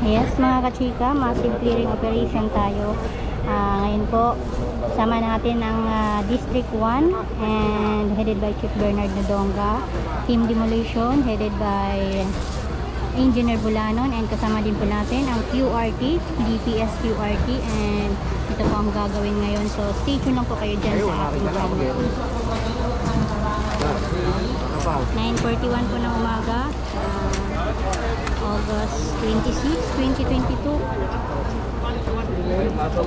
Yes mga kachika, massive clearing operation tayo. Ngayon po, sama natin ang District 1 and headed by Chief Bernard Nadonga. Team Demolition headed by Engineer Bulanon, and kasama din po natin ang QRT, DPS QRT, and ito po ang gagawin ngayon. So stay tuned lang po kayo dyan sa ating channel. 9:41 po ng umaga, August 26, 2022. So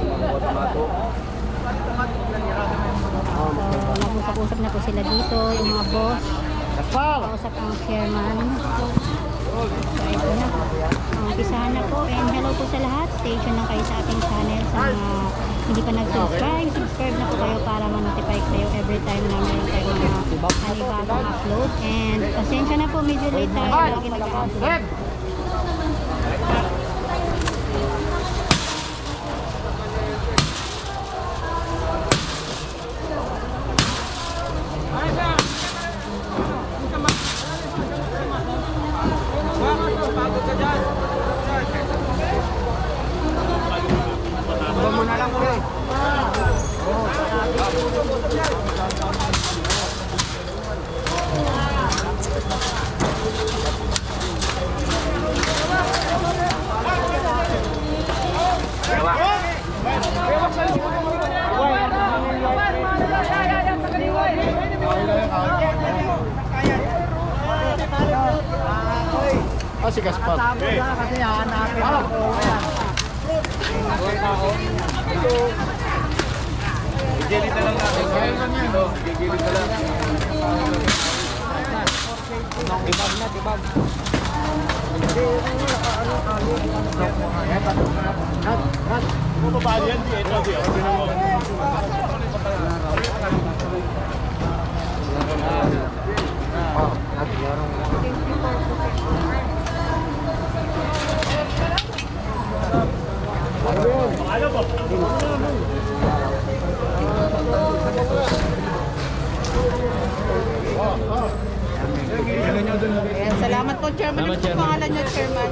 nag-usap-usap na po sila dito, yung mga boss. Kausap ang chairman. So ito na, umpisahan na po, and hello po sa lahat. Stay tuned lang kayo sa ating channel. Sa mga hindi pa nag-subscribe, subscribe na po kayo para ma-notify kayo every time na meron tayong mga panibagong upload. And pasensya na po, medyo late tayo lagi nag-upload. Si Gaspar. Kasi hanapin ako. Gigilid na lang natin. Gigilid na lang. Tibag na, tibag. Bumabali yan, ito. Salamat po, Chairman. Ano po pangalan niyo, Chairman?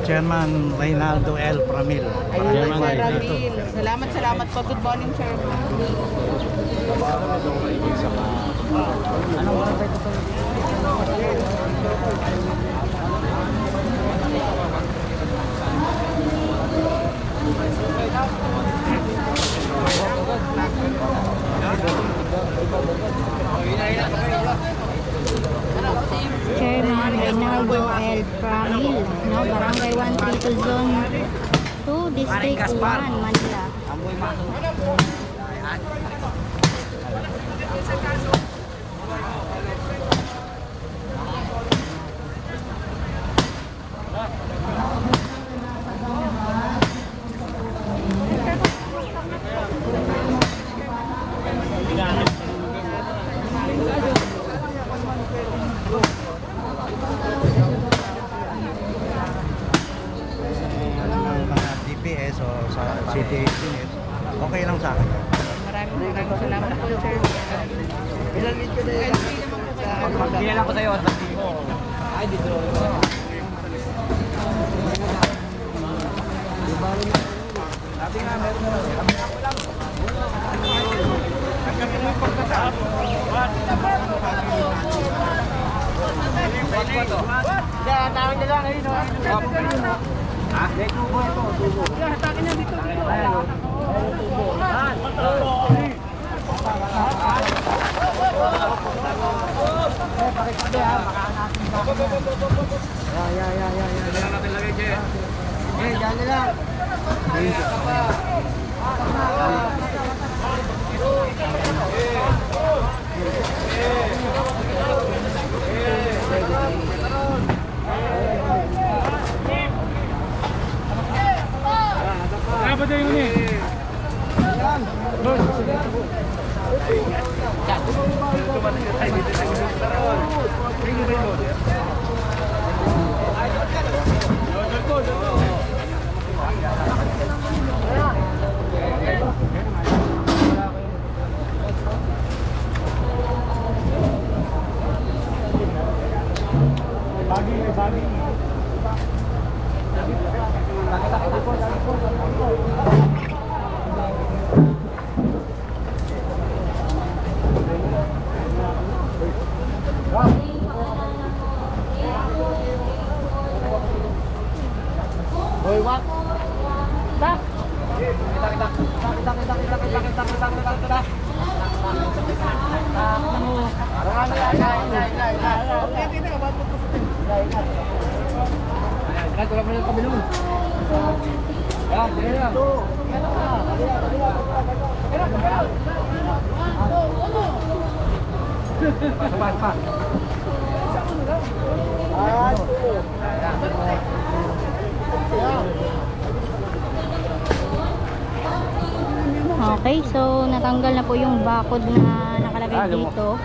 Chairman Reynaldo L. Pramil. Ayun, Sir Ramil. Salamat po. Good morning, Chairman. Chairman Reynaldo L. Pramil, no? Barangay 132 Zone 2, District 1, Manila. DPS o sa city engineers, okay lang sa akin. Maraming salamat po, Chairman. Pagkilala ko sa'yo. Ay, dito. Dati nga, meron na. Kami nga po lang. Kami mo yung pagkasap. Tawag na lang. Ha? Tubo ito. Tubo. Hatakin niya dito. Diyan natin lagay, Che. Diyan nila. Apa dia yang ni? Hoy, what? Tak. Kita. Okay, so natanggal na po yung bakod na nakalagay dito.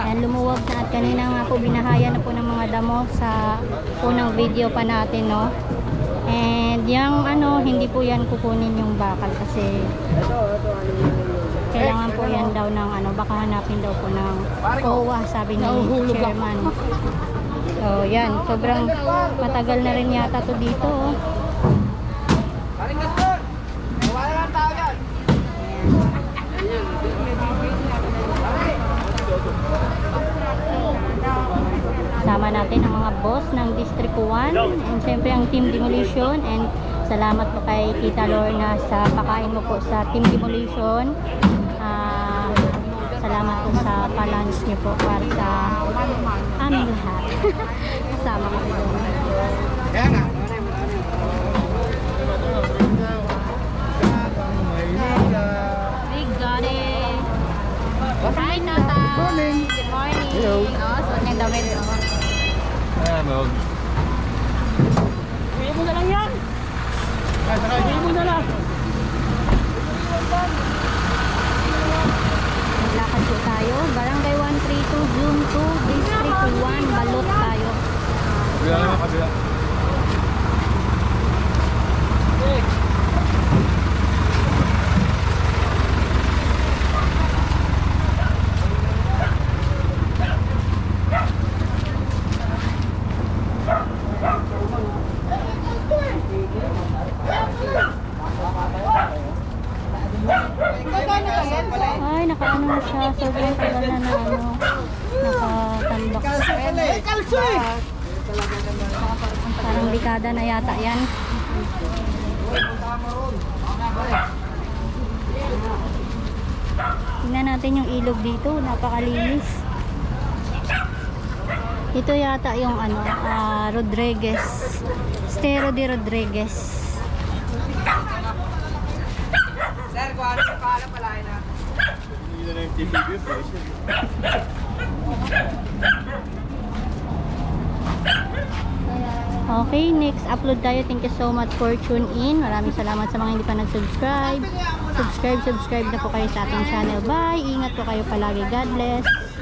And lumuwag na at kanina nga po binahaya na po ng mga damo sa unang video pa natin, no. And yung ano, hindi po yan kukunin yung bakal kasi kailangan po yan daw ng ano, baka hanapin daw po ng OWA, sabi ni chairman. So yan, sobrang matagal na rin yata to dito, oh. Paring Gaston. Wala lang tao yan. Sama natin ang mga boss ng District 1 and siyempre ang Team Demolition, and salamat po kay Tita Lorna sa pakain mo po sa Team Demolition. Salamat po sa palunch niyo po para sa aming lahat. Kasama ko doon. Kaya nga. We got it. Hi, Tata. Good morning. Good morning. Hello. Oh, suot niyang damit. Uwi mo na lang yan. Uwi mo na lang. Maglakad po tayo. Barangay 132, Zoom 2, District 1, Balot tayo. Kabila naman, kabila. Ay, nakaano na siya. Sobrang tagal na na ano. Nakatambak. Parang dekada na yata yan. Tingnan natin yung ilog dito. Napakalinis. Ito yata yung ano, Rodriguez. Estero de Rodriguez. Sir, kung ano yung paalam pala na. Okay, next upload tayo. Thank you so much for tune in. Maraming salamat sa mga hindi pa nag-subscribe. Subscribe na po kayo sa ating channel. Bye! Ingat po kayo palagi. God bless!